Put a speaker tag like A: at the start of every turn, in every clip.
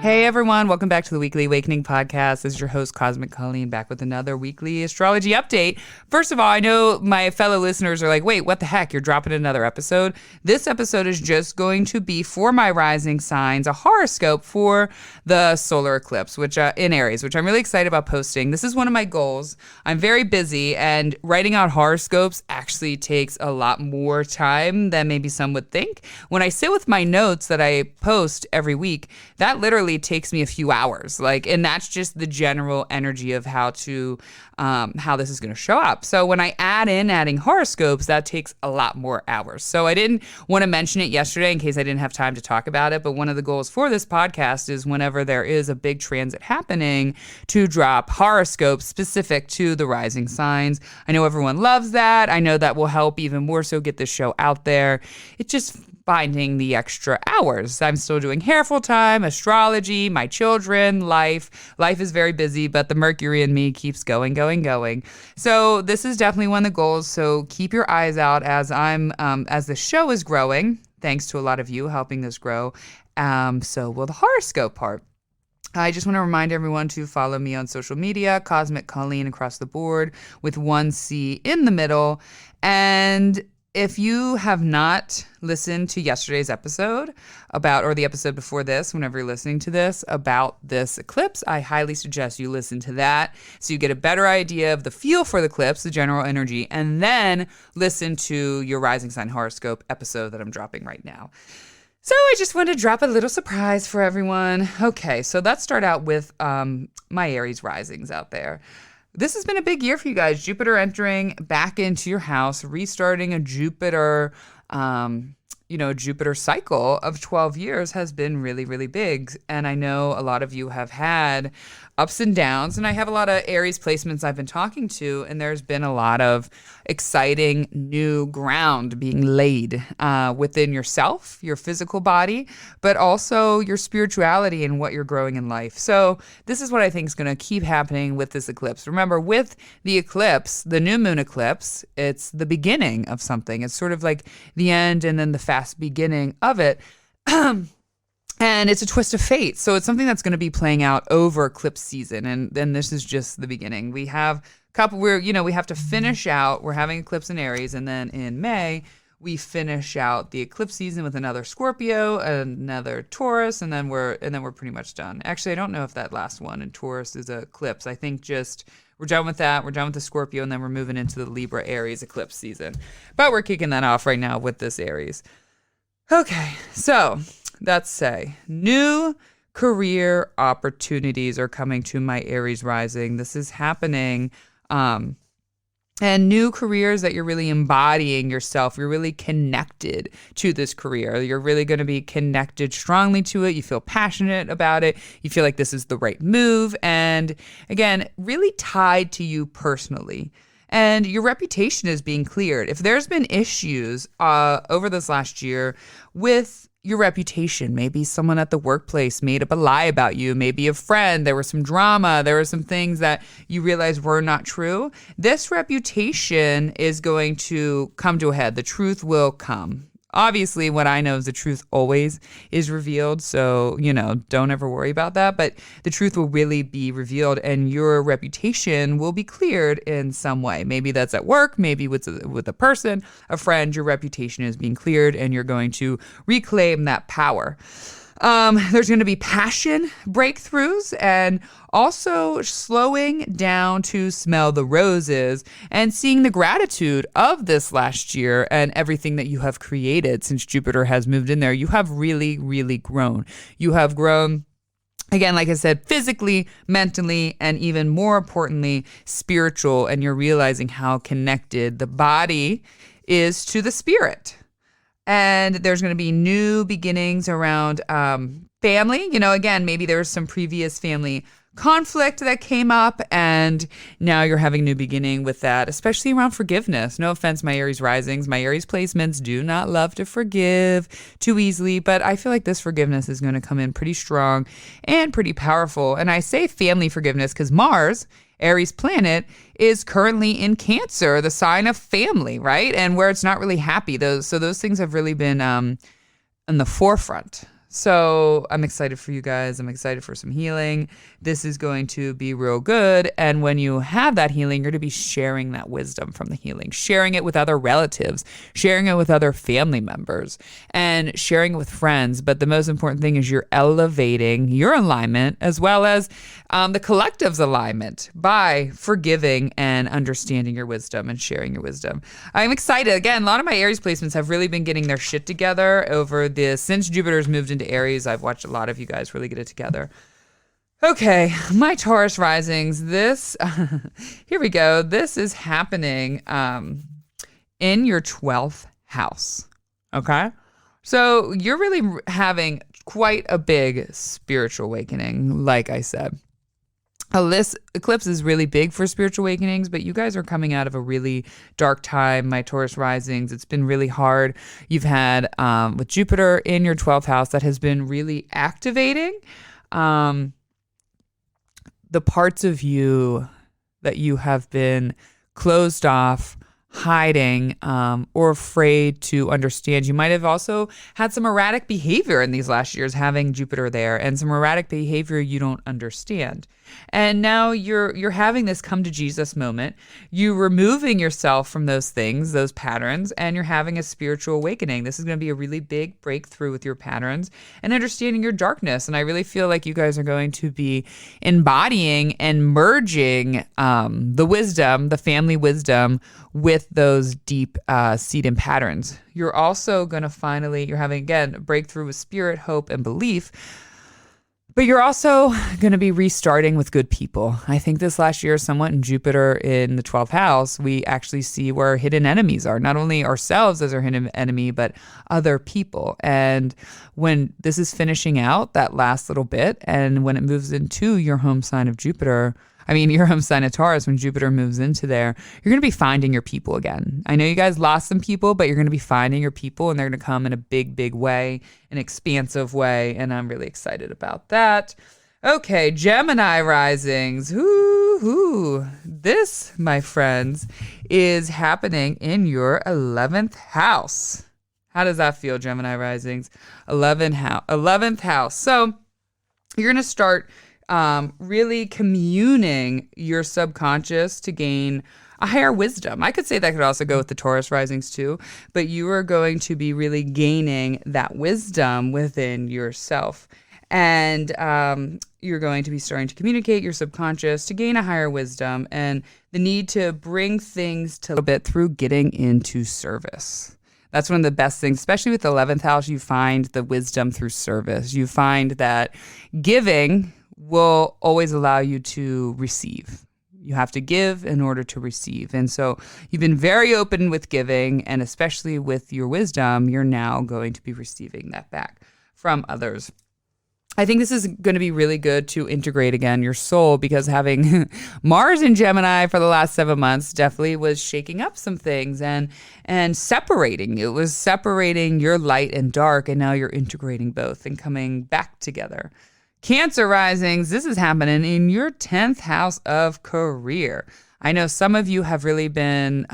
A: Hey everyone, welcome back to the Weekly Awakening Podcast. This is your host, Cosmic Colleen, back with another weekly astrology update. First of all, I know my fellow listeners are like, wait, what the heck? You're dropping another episode? This episode is just going to be for my rising signs, a horoscope for the solar eclipse, which in Aries, which I'm really excited about posting. This is one of my goals. I'm very busy, and writing out horoscopes actually takes a lot more time than maybe some would think. When I sit with my notes that I post every week, that literally takes me a few hours, and that's just the general energy of how this is going to show up. So when I adding horoscopes, that takes a lot more hours. So I didn't want to mention it yesterday in case I didn't have time to talk about it. But one of the goals for this podcast is whenever there is a big transit happening, to drop horoscopes specific to the rising signs. I know everyone loves that. I know that will help even more so get this show out there. It's just finding the extra hours. I'm still doing hair full time, astrology, my children, life. Life is very busy, but the Mercury in me keeps going. So this is definitely one of the goals. So keep your eyes out as as the show is growing, thanks to a lot of you helping this grow. So will the horoscope part. I just want to remind everyone to follow me on social media, Cosmic Colleen across the board with one C in the middle. And if you have not listened to yesterday's episode or the episode before this, whenever you're listening to this, about this eclipse, I highly suggest you listen to that so you get a better idea of the feel for the eclipse, the general energy, and then listen to your rising sign horoscope episode that I'm dropping right now. So I just wanted to drop a little surprise for everyone. Okay, so let's start out with my Aries risings out there. This has been a big year for you guys. Jupiter entering back into your house, restarting a Jupiter cycle of 12 years has been really, really big. And I know a lot of you have had ups and downs, and I have a lot of Aries placements I've been talking to, and there's been a lot of exciting new ground being laid within yourself, your physical body, but also your spirituality and what you're growing in life. So this is what I think is going to keep happening with this eclipse. Remember, with the eclipse, the new moon eclipse, it's the beginning of something. It's sort of like the end and then the fast beginning of it. And it's a twist of fate. So it's something that's going to be playing out over eclipse season. And then this is just the beginning. We have we have to finish out. We're having eclipse in Aries. And then in May, we finish out the eclipse season with another Scorpio, another Taurus, and then we're pretty much done. Actually, I don't know if that last one in Taurus is an eclipse. I think just we're done with that. We're done with the Scorpio, and then we're moving into the Libra Aries eclipse season. But we're kicking that off right now with this Aries. Okay, so let's say new career opportunities are coming to my Aries rising. This is happening. And new careers that you're really embodying yourself. You're really connected to this career. You're really going to be connected strongly to it. You feel passionate about it. You feel like this is the right move. And again, really tied to you personally. And your reputation is being cleared. If there's been issues over this last year with your reputation, maybe someone at the workplace made up a lie about you, maybe a friend, there was some drama, there were some things that you realized were not true. This reputation is going to come to a head. The truth will come. Obviously, what I know is the truth always is revealed. So, don't ever worry about that. But the truth will really be revealed and your reputation will be cleared in some way. Maybe that's at work, maybe with a person, a friend, your reputation is being cleared and you're going to reclaim that power. There's going to be passion breakthroughs and also slowing down to smell the roses and seeing the gratitude of this last year and everything that you have created since Jupiter has moved in there. You have really, really grown. You have grown, again, like I said, physically, mentally, and even more importantly, spiritual. And you're realizing how connected the body is to the spirit. And there's going to be new beginnings around family. Again, maybe there was some previous family conflict that came up and now you're having a new beginning with that, especially around forgiveness. No offense, my Aries risings. My Aries placements do not love to forgive too easily, but I feel like this forgiveness is going to come in pretty strong and pretty powerful. And I say family forgiveness because Mars, Aries planet, is currently in Cancer, the sign of family, right? And where it's not really happy. Those things have really been in the forefront. So I'm excited for you guys. I'm excited for some healing. This is going to be real good. And when you have that healing, you're going to be sharing that wisdom from the healing, sharing it with other relatives, sharing it with other family members, and sharing it with friends. But the most important thing is you're elevating your alignment as well as the collective's alignment by forgiving and understanding your wisdom and sharing your wisdom. I'm excited. Again, a lot of my Aries placements have really been getting their shit together since Jupiter's moved into Aries. I've watched a lot of you guys really get it together. Okay, my Taurus risings. Here we go. This is happening in your 12th house. Okay? So you're really having quite a big spiritual awakening, like I said. This eclipse is really big for spiritual awakenings, but you guys are coming out of a really dark time, my Taurus risings. It's been really hard. You've had, with Jupiter in your 12th house, that has been really activating the parts of you that you have been closed off, hiding, or afraid to understand. You might have also had some erratic behavior in these last years having Jupiter there, and some erratic behavior you don't understand. And now you're having this come to Jesus moment. You're removing yourself from those things, those patterns, and you're having a spiritual awakening. This is going to be a really big breakthrough with your patterns and understanding your darkness. And I really feel like you guys are going to be embodying and merging the wisdom, the family wisdom, with those deep seated patterns. You're also going to you're having, again, a breakthrough with spirit, hope, and belief. But you're also going to be restarting with good people. I think this last year, somewhat in Jupiter in the 12th house, we actually see where our hidden enemies are. Not only ourselves as our hidden enemy, but other people. And when this is finishing out, that last little bit, and when it moves into your home sign of your home sign of Taurus, when Jupiter moves into there, you're going to be finding your people again. I know you guys lost some people, but you're going to be finding your people, and they're going to come in a big, big way, an expansive way, and I'm really excited about that. Okay, Gemini risings. This, my friends, is happening in your 11th house. How does that feel, Gemini risings? 11th house. So you're going to start really communing your subconscious to gain a higher wisdom. I could say that could also go with the Taurus risings too, but you are going to be really gaining that wisdom within yourself. And you're going to be starting to communicate your subconscious to gain a higher wisdom, and the need to bring things to a bit through getting into service. That's one of the best things, especially with the 11th house. You find the wisdom through service. You find that giving will always allow you to receive. You have to give in order to receive. And so you've been very open with giving, and especially with your wisdom, you're now going to be receiving that back from others. I think this is going to be really good to integrate again your soul, because having Mars in Gemini for the last 7 months definitely was shaking up some things and separating you. It was separating your light and dark, and now you're integrating both and coming back together. Cancer risings, this is happening in your 10th house of career. I know some of you have really been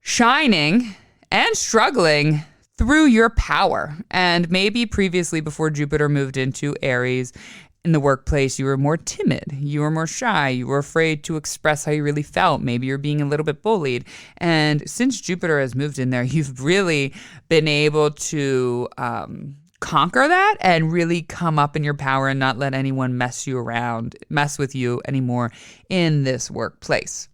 A: shining and struggling through your power. And maybe previously, before Jupiter moved into Aries, in the workplace, you were more timid. You were more shy. You were afraid to express how you really felt. Maybe you're being a little bit bullied. And since Jupiter has moved in there, you've really been able to conquer that and really come up in your power and not let anyone mess with you anymore in this workplace.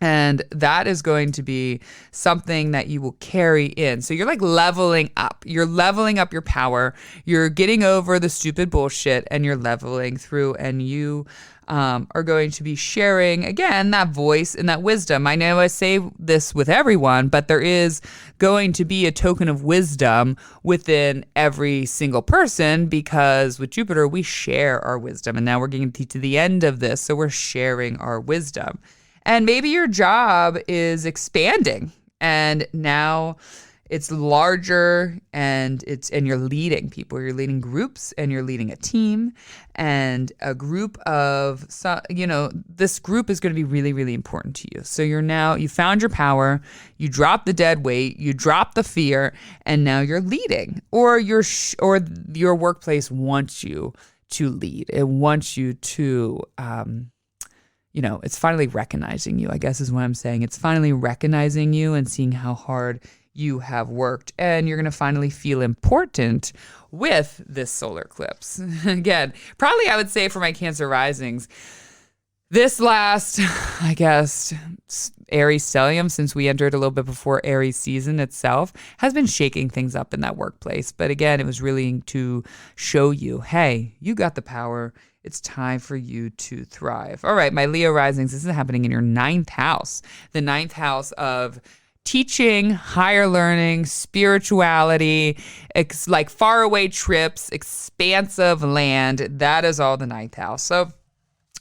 A: And that is going to be something that you will carry in. So you're like leveling up. You're leveling up your power. You're getting over the stupid bullshit, and you're leveling through. And you are going to be sharing, again, that voice and that wisdom. I know I say this with everyone, but there is going to be a token of wisdom within every single person, because with Jupiter, we share our wisdom. And now we're getting to the end of this, so we're sharing our wisdom. And maybe your job is expanding, and now it's larger, and you're leading people. You're leading groups, and you're leading a team, and a group of, this group is going to be really, really important to you. So you found your power, you dropped the dead weight, you dropped the fear, and now you're leading, or your workplace wants you to lead. It wants you to, it's finally recognizing you, I guess is what I'm saying. It's finally recognizing you and seeing how hard you have worked. And you're going to finally feel important with this solar eclipse. Again, probably I would say for my Cancer risings, this last, I guess, Aries stellium, since we entered a little bit before Aries season itself, has been shaking things up in that workplace. But again, it was really to show you, hey, you got the power. It's time for you to thrive. All right, my Leo risings, this is happening in your 9th house, the 9th house of teaching, higher learning, spirituality, like faraway trips, expansive land. That is all the 9th house. So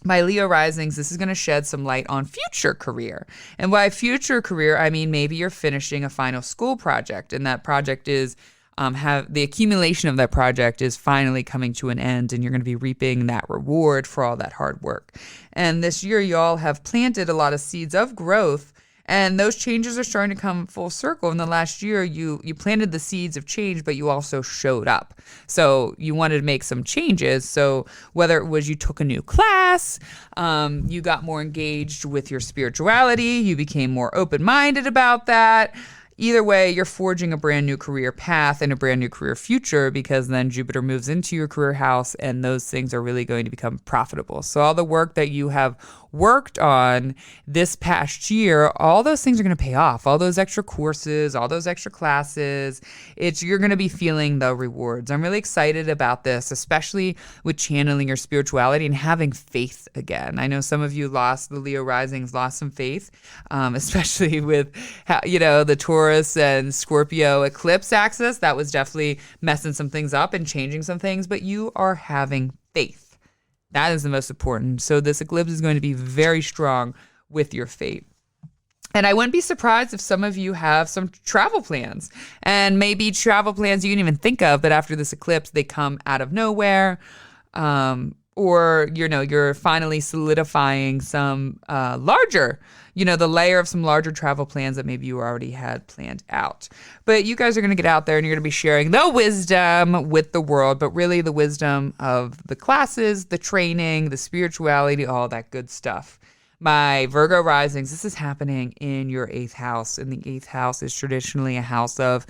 A: my Leo risings, this is going to shed some light on future career. And by future career, I mean maybe you're finishing a final school project, and that project is the accumulation of that project is finally coming to an end, and you're going to be reaping that reward for all that hard work. And this year, y'all have planted a lot of seeds of growth, and those changes are starting to come full circle. In the last year, you planted the seeds of change, but you also showed up. So you wanted to make some changes. So whether it was you took a new class, you got more engaged with your spirituality, you became more open-minded about that. Either way, you're forging a brand new career path and a brand new career future, because then Jupiter moves into your career house, and those things are really going to become profitable. So all the work that you have worked on this past year, all those things are going to pay off. All those extra courses, all those extra classes, you're going to be feeling the rewards. I'm really excited about this, especially with channeling your spirituality and having faith again. I know some of you the Leo risings lost some faith, especially with the Taurus and Scorpio eclipse axis. That was definitely messing some things up and changing some things, but you are having faith. That is the most important. So this eclipse is going to be very strong with your fate. And I wouldn't be surprised if some of you have some travel plans, and maybe travel plans you didn't even think of, but after this eclipse, they come out of nowhere. Or, you're finally solidifying some larger, the layer of some larger travel plans that maybe you already had planned out. But you guys are going to get out there, and you're going to be sharing the wisdom with the world, but really the wisdom of the classes, the training, the spirituality, all that good stuff. My Virgo risings, this is happening in your 8th house, and the 8th house is traditionally a house of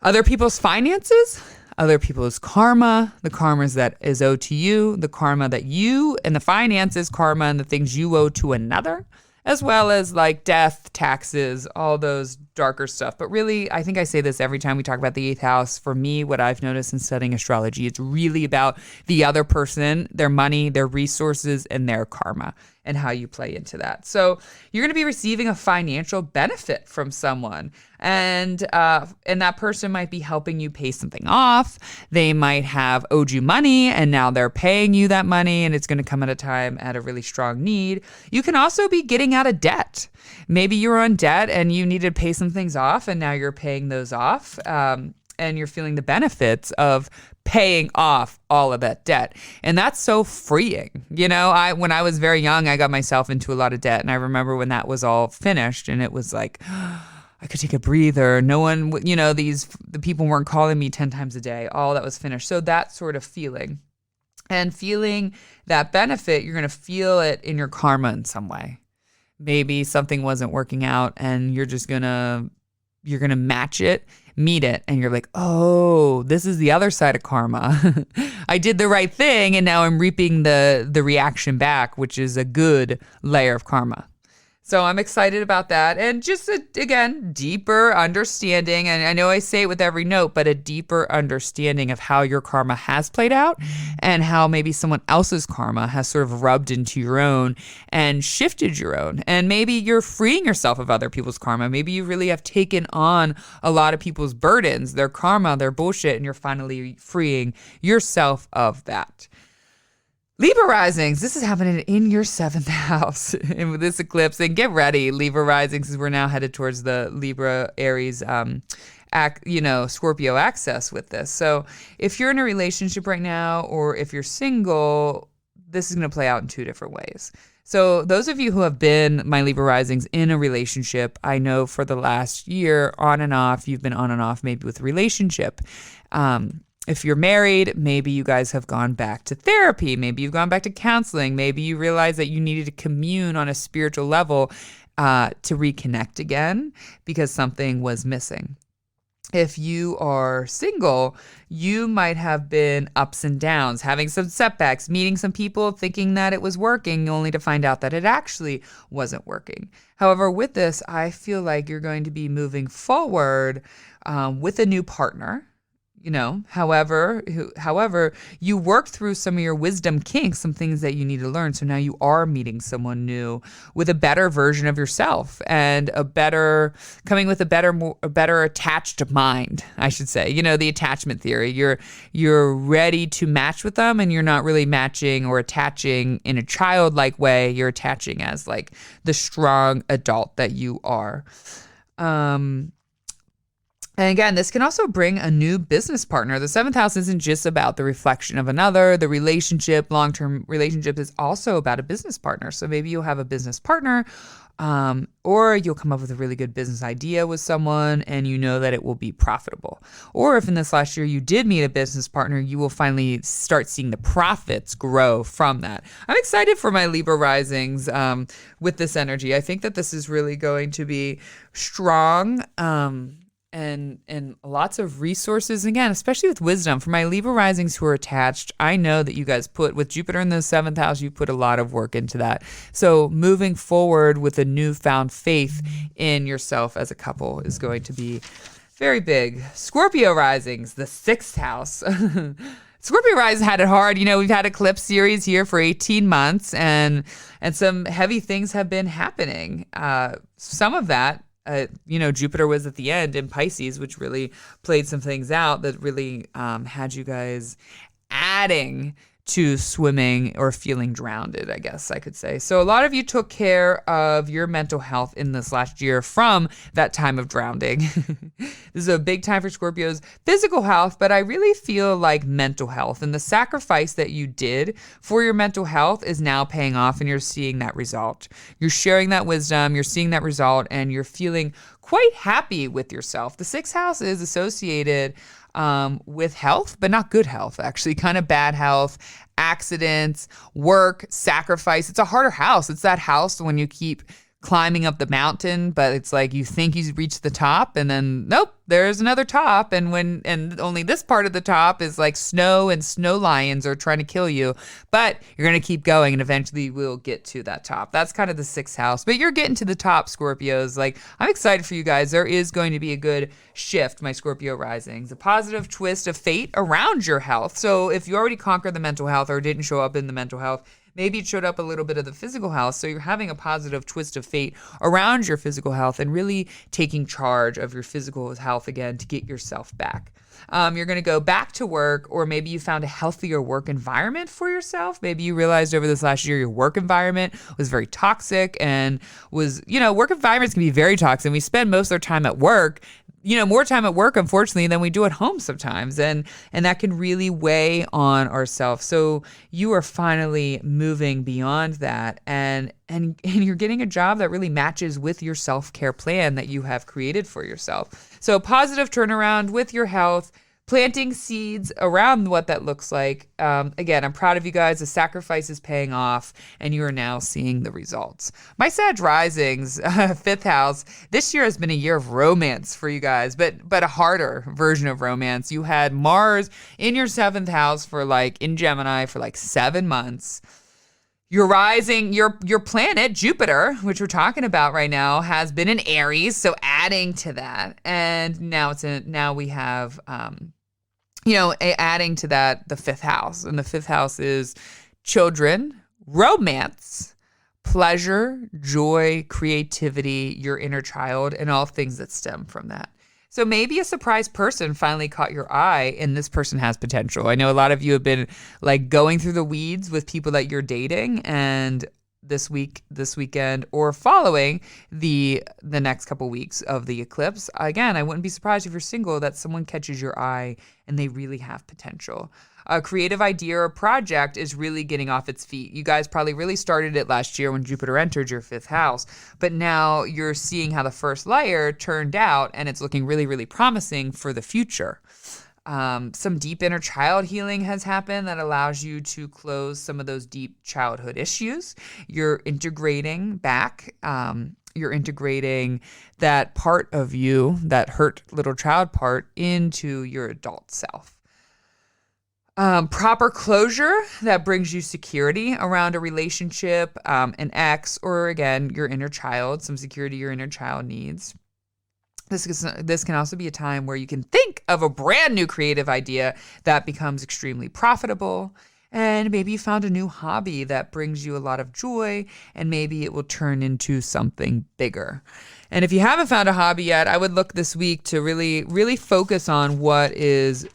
A: other people's finances, other people's karma, the karma that is owed to you, the karma that you, and the finances, karma, and the things you owe to another, as well as like death, taxes, all those darker stuff. But really, I think I say this every time we talk about the 8th house. For me, what I've noticed in studying astrology, it's really about the other person, their money, their resources, and their karma, and how you play into that. So you're going to be receiving a financial benefit from someone, and that person might be helping you pay something off. They might have owed you money, and now they're paying you that money, and it's going to come at a time at a really strong need. You can also be getting out of debt. Maybe you were on debt and you needed to pay some things off, and now you're paying those off, and you're feeling the benefits of paying off all of that debt. And that's so freeing. When I was very young, I got myself into a lot of debt. And I remember when that was all finished, and it was like, I could take a breather. No one, the people weren't calling me 10 times a day. All that was finished. So that sort of feeling, and feeling that benefit, you're going to feel it in your karma in some way. Maybe something wasn't working out, and you're going to match it, meet it, and you're like, oh, this is the other side of karma. I did the right thing, and now I'm reaping the reaction back, which is a good layer of karma. So I'm excited about that. And just, again, deeper understanding. And I know I say it with every note, but a deeper understanding of how your karma has played out, and how maybe someone else's karma has sort of rubbed into your own and shifted your own. And maybe you're freeing yourself of other people's karma. Maybe you really have taken on a lot of people's burdens, their karma, their bullshit, and you're finally freeing yourself of that. Libra risings, this is happening in your seventh house and with this eclipse. And get ready, Libra risings, because we're now headed towards the Libra Aries Scorpio access with this. So if you're in a relationship right now, or if you're single, this is going to play out in two different ways. So those of you who have been my Libra risings in a relationship, I know for the last year, on and off, you've been on and off maybe with a relationship. If you're married, maybe you guys have gone back to therapy. Maybe you've gone back to counseling. Maybe you realize that you needed to commune on a spiritual level to reconnect again because something was missing. If you are single, you might have been ups and downs, having some setbacks, meeting some people, thinking that it was working, only to find out that it actually wasn't working. However, with this, I feel like you're going to be moving forward with a new partner. However, you worked through some of your wisdom kinks, some things that you need to learn. So now you are meeting someone new with a better version of yourself and coming with a better attached mind, I should say. The attachment theory. You're ready to match with them, and you're not really matching or attaching in a childlike way. You're attaching as like the strong adult that you are. And again, this can also bring a new business partner. The seventh house isn't just about the reflection of another. The relationship, long-term relationship, is also about a business partner. So maybe you'll have a business partner, or you'll come up with a really good business idea with someone and you know that it will be profitable. Or if in this last year you did meet a business partner, you will finally start seeing the profits grow from that. I'm excited for my Libra risings with this energy. I think that this is really going to be strong. And lots of resources. And again, especially with wisdom. For my Libra risings who are attached, I know that you guys with Jupiter in the seventh house, you put a lot of work into that. So moving forward with a newfound faith in yourself as a couple is going to be very big. Scorpio risings, the sixth house. Scorpio rising had it hard. We've had eclipse series here for 18 months and some heavy things have been happening. Some of that, Jupiter was at the end in Pisces, which really played some things out that really had you guys adding to swimming or feeling drowned, I guess I could say. So a lot of you took care of your mental health in this last year from that time of drowning. This is a big time for Scorpio's physical health, but I really feel like mental health and the sacrifice that you did for your mental health is now paying off, and you're seeing that result. You're sharing that wisdom, you're seeing that result, and you're feeling quite happy with yourself. The sixth house is associated with health, but not good health, actually, kind of bad health, accidents, work, sacrifice. It's a harder house. It's that house when you keep climbing up the mountain, but it's like you think you've reached the top and then nope, there's another top. And only this part of the top is like snow, and snow lions are trying to kill you, but you're going to keep going and eventually we'll get to that top. That's kind of the sixth house, but you're getting to the top, Scorpios. Like, I'm excited for you guys. There is going to be a good shift, my Scorpio risings, a positive twist of fate around your health. So if you already conquered the mental health or didn't show up in the mental health, maybe it showed up a little bit of the physical health. So you're having a positive twist of fate around your physical health and really taking charge of your physical health again to get yourself back. You're going to go back to work, or maybe you found a healthier work environment for yourself. Maybe you realized over this last year your work environment was very toxic and work environments can be very toxic. We spend most of our time at work, more time at work, unfortunately, than we do at home sometimes. And that can really weigh on ourselves. So you are finally moving beyond that. And you're getting a job that really matches with your self-care plan that you have created for yourself. So positive turnaround with your health, planting seeds around what that looks like. Again, I'm proud of you guys. The sacrifice is paying off, and you are now seeing the results. My Sag risings, fifth house. This year has been a year of romance for you guys, but a harder version of romance. You had Mars in your seventh house in Gemini for 7 months. Your rising, your planet, Jupiter, which we're talking about right now, has been in Aries, so adding to that. And now we have, adding to that, the fifth house. And the fifth house is children, romance, pleasure, joy, creativity, your inner child, and all things that stem from that. So maybe a surprise person finally caught your eye and this person has potential. I know a lot of you have been like going through the weeds with people that you're dating, and this weekend, or following the next couple weeks of the eclipse. Again, I wouldn't be surprised if you're single that someone catches your eye and they really have potential. A creative idea or project is really getting off its feet. You guys probably really started it last year when Jupiter entered your fifth house, but now you're seeing how the first layer turned out and it's looking really, really promising for the future. Some deep inner child healing has happened that allows you to close some of those deep childhood issues. You're integrating back. You're integrating that part of you, that hurt little child part, into your adult self. Proper closure that brings you security around a relationship, an ex, or again, your inner child, some security your inner child needs. This can also be a time where you can think of a brand new creative idea that becomes extremely profitable. And maybe you found a new hobby that brings you a lot of joy, and maybe it will turn into something bigger. And if you haven't found a hobby yet, I would look this week to really, really focus on what's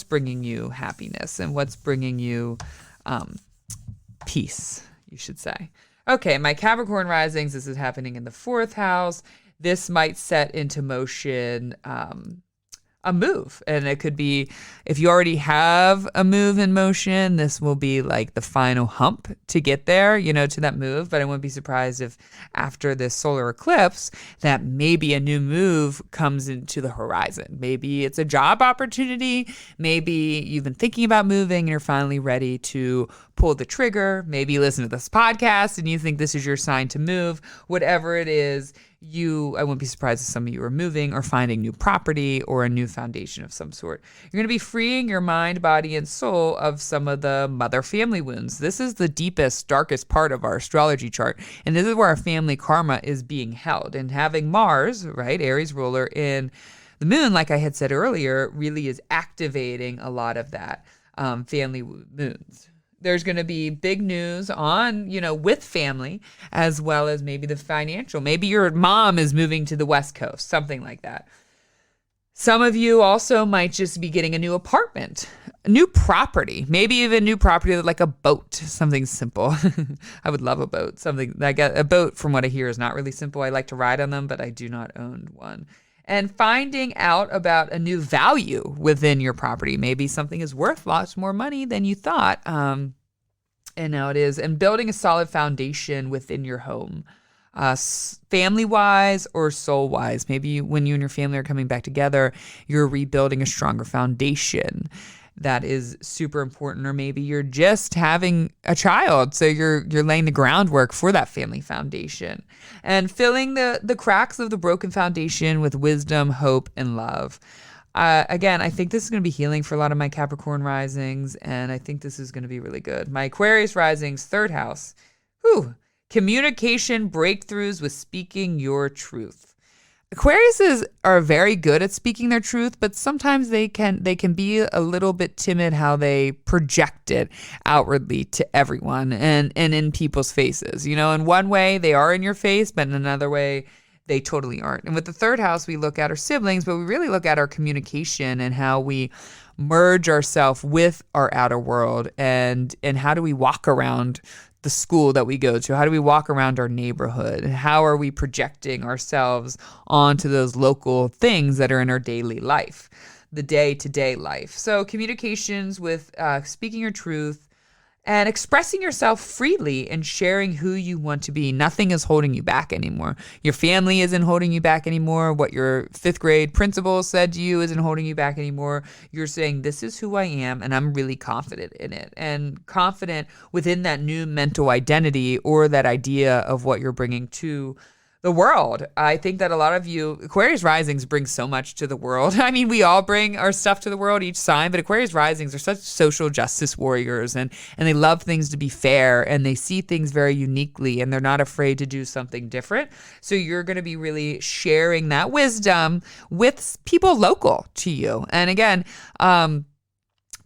A: bringing you happiness and what's bringing you peace, you should say. Okay, my Capricorn risings, this is happening in the fourth house. This might set into motion a move. And it could be, if you already have a move in motion, this will be like the final hump to get there, to that move. But I wouldn't be surprised if after this solar eclipse that maybe a new move comes into the horizon. Maybe it's a job opportunity. Maybe you've been thinking about moving and you're finally ready to pull the trigger. Maybe you listen to this podcast and you think this is your sign to move. Whatever it is, I wouldn't be surprised if some of you are moving or finding new property or a new foundation of some sort. You're going to be freeing your mind, body, and soul of some of the mother family wounds. This is the deepest, darkest part of our astrology chart. And this is where our family karma is being held. And having Mars, right, Aries ruler, in the moon, like I had said earlier, really is activating a lot of that family wounds. There's going to be big news on, with family, as well as maybe the financial. Maybe your mom is moving to the West Coast, something like that. Some of you also might just be getting a new apartment, a new property, maybe even new property like a boat, something simple. I would love a boat. Something like a boat, from what I hear, is not really simple. I like to ride on them, but I do not own one. And finding out about a new value within your property. Maybe something is worth lots more money than you thought. And now it is. And building a solid foundation within your home, family-wise or soul-wise. Maybe when you and your family are coming back together, you're rebuilding a stronger foundation. That is super important. Or maybe you're just having a child, so you're laying the groundwork for that family foundation and filling the cracks of the broken foundation with wisdom, hope, and love. Again, I think this is going to be healing for a lot of my Capricorn risings, and I think this is going to be really good. My Aquarius risings, third house. Communication breakthroughs with speaking your truth. Aquariuses are very good at speaking their truth, but sometimes they can be a little bit timid how they project it outwardly to everyone and in people's faces. In one way they are in your face, but in another way they totally aren't. And with the third house, we look at our siblings, but we really look at our communication and how we merge ourselves with our outer world, and how do we walk around the school that we go to? How do we walk around our neighborhood? How are we projecting ourselves onto those local things that are in our daily life, the day-to-day life? So communications with speaking your truth and expressing yourself freely and sharing who you want to be. Nothing is holding you back anymore. Your family isn't holding you back anymore. What your fifth grade principal said to you isn't holding you back anymore. You're saying, this is who I am, and I'm really confident in it. And confident within that new mental identity or that idea of what you're bringing to the world. I think that a lot of you, Aquarius risings bring so much to the world. I mean, we all bring our stuff to the world, each sign, but Aquarius risings are such social justice warriors, and they love things to be fair, and they see things very uniquely, and they're not afraid to do something different. So you're going to be really sharing that wisdom with people local to you. And again,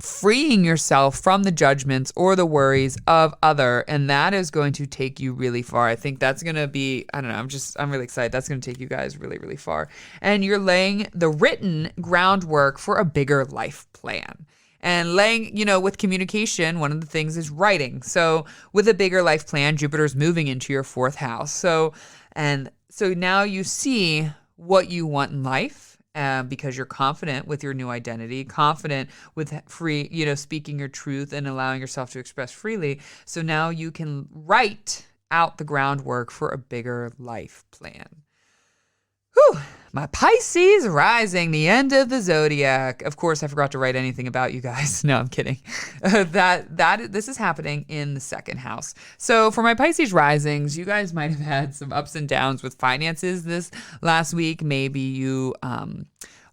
A: freeing yourself from the judgments or the worries of other, and that is going to take you really far. I think that's going to be, I don't know, I'm really excited. That's going to take you guys really, really far. And you're laying the written groundwork for a bigger life plan. And laying, with communication, one of the things is writing. So with a bigger life plan, Jupiter's moving into your 4th house. So now you see what you want in life. Because you're confident with your new identity, confident with speaking your truth and allowing yourself to express freely. So now you can write out the groundwork for a bigger life plan. Whew. My Pisces rising, the end of the zodiac. Of course, I forgot to write anything about you guys. No, I'm kidding. This is happening in the 2nd house. So for my Pisces risings, you guys might have had some ups and downs with finances this last week. Maybe you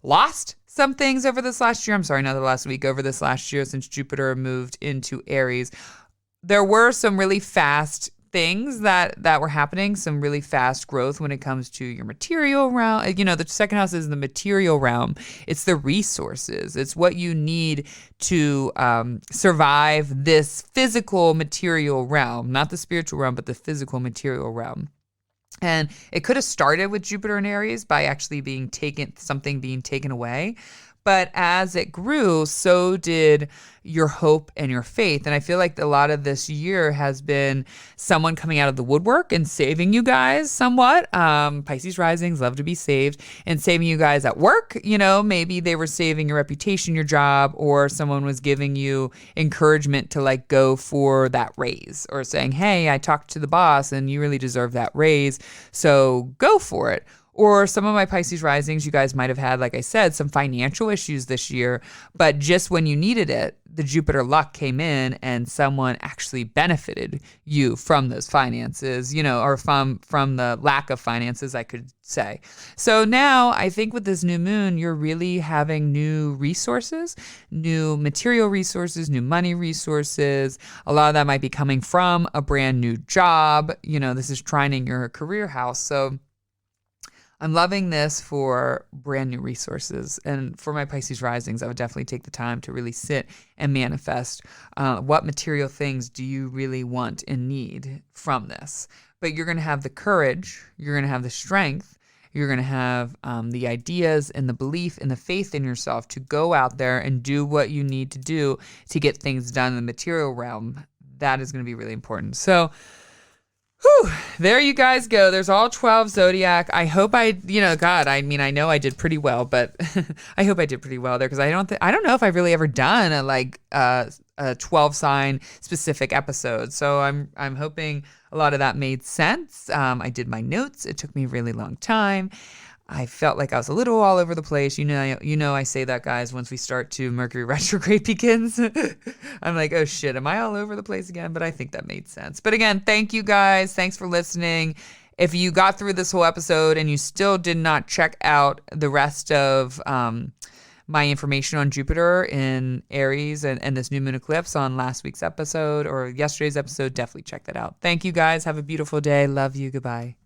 A: lost some things over this last year. I'm sorry, not the last week, over this last year since Jupiter moved into Aries. There were some really fast things that were happening, some really fast growth when it comes to your material realm. The 2nd house is the material realm. It's the resources. It's what you need to survive this physical material realm, not the spiritual realm, but the physical material realm. And it could have started with Jupiter in Aries by actually something being taken away. But as it grew, so did your hope and your faith. And I feel like a lot of this year has been someone coming out of the woodwork and saving you guys somewhat. Pisces risings love to be saved, and saving you guys at work. Maybe they were saving your reputation, your job, or someone was giving you encouragement to go for that raise, or saying, hey, I talked to the boss and you really deserve that raise, so go for it. Or some of my Pisces risings, you guys might have had, like I said, some financial issues this year, but just when you needed it, the Jupiter luck came in and someone actually benefited you from those finances, or from the lack of finances, I could say. So now I think with this new moon, you're really having new resources, new material resources, new money resources. A lot of that might be coming from a brand new job. This is trining your career house. So I'm loving this for brand new resources. And for my Pisces risings, I would definitely take the time to really sit and manifest what material things do you really want and need from this. But you're going to have the courage, you're going to have the strength, you're going to have the ideas and the belief and the faith in yourself to go out there and do what you need to do to get things done in the material realm. That is going to be really important. So there you guys go. There's all 12 zodiac. I hope I know I did pretty well, but I hope I did pretty well there, because I don't know if I've really ever done a 12 sign specific episode. So I'm hoping a lot of that made sense. I did my notes. It took me a really long time. I felt like I was a little all over the place. I say that, guys, once we start to Mercury retrograde begins. I'm like, oh shit, am I all over the place again? But I think that made sense. But again, thank you guys. Thanks for listening. If you got through this whole episode and you still did not check out the rest of my information on Jupiter in Aries and this new moon eclipse on last week's episode or yesterday's episode, definitely check that out. Thank you guys. Have a beautiful day. Love you. Goodbye.